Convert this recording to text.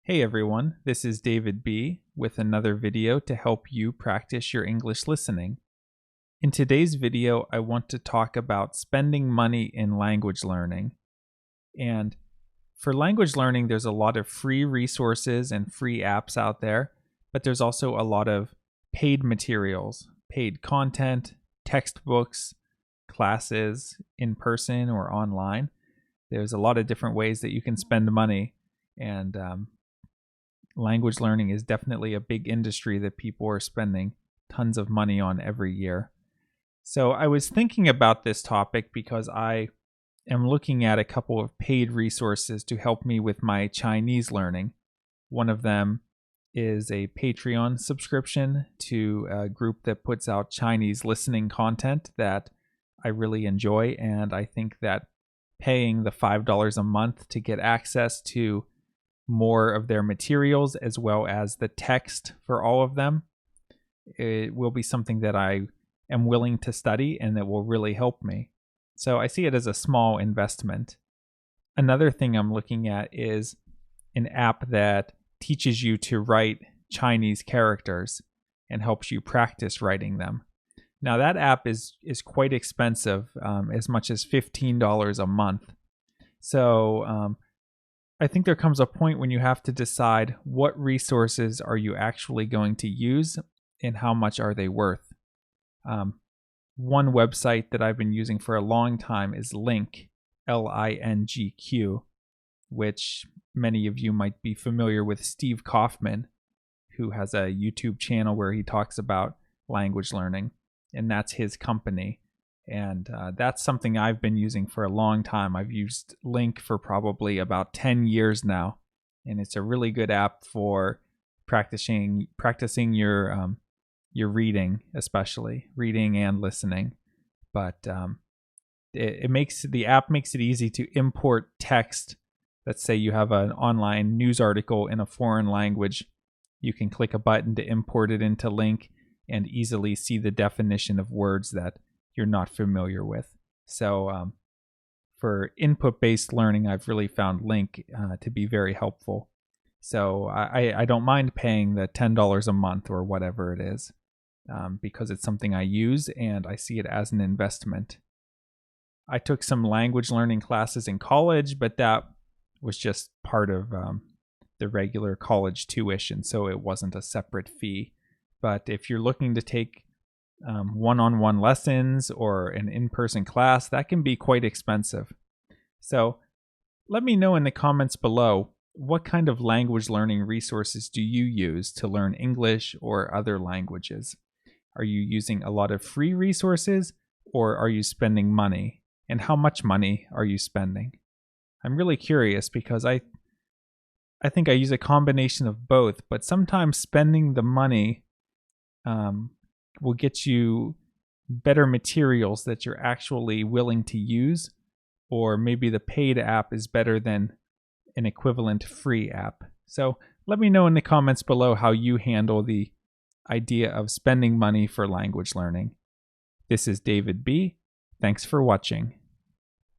Hey everyone, this is David B. with another video to help you practice your English listening. In today's video, I want to talk about spending money in language learning. And for language learning, there's a lot of free resources and free apps out there, but there's also a lot of paid materials, paid content, textbooks, classes in person or online. There's a lot of different ways that you can spend money, and language learning is definitely a big industry that people are spending tons of money on every year. So I was thinking about this topic because I am looking at a couple of paid resources to help me with my Chinese learning. One of them is a Patreon subscription to a group that puts out Chinese listening content that I really enjoy, and I think that paying the $5 a month to get access to more of their materials as well as the text for all of them, it will be something that I am willing to study and that will really help me. So I see it as a small investment. Another thing I'm looking at is an app that teaches you to write Chinese characters and helps you practice writing them. Now that app is quite expensive, as much as $15 a month. So I think there comes a point when you have to decide what resources are you actually going to use and how much are they worth. One website that I've been using for a long time is Lingq, Lingq, which many of you might be familiar with Steve Kaufman, who has a YouTube channel where he talks about language learning, and that's his company. And that's something I've been using for a long time. I've used Lingq for probably about 10 years now, and it's a really good app for practicing your reading, especially reading and listening. But the app makes it easy to import text. Let's say you have an online news article in a foreign language. You can click a button to import it into Lingq and easily see the definition of words that you're not familiar with. So for input-based learning, I've really found Lingq to be very helpful. So I don't mind paying the $10 a month or whatever it is, because it's something I use and I see it as an investment. I took some language learning classes in college, but that was just part of the regular college tuition, so it wasn't a separate fee. But if you're looking to take one-on-one lessons or an in-person class, that can be quite expensive. So let me know in the comments below, what kind of language learning resources do you use to learn English or other languages? Are you using a lot of free resources, or are you spending money? And how much money are you spending? I'm really curious because I think I use a combination of both, but sometimes spending the money will get you better materials that you're actually willing to use, or maybe the paid app is better than an equivalent free app. So let me know in the comments below how you handle the idea of spending money for language learning. This is David B. Thanks for watching.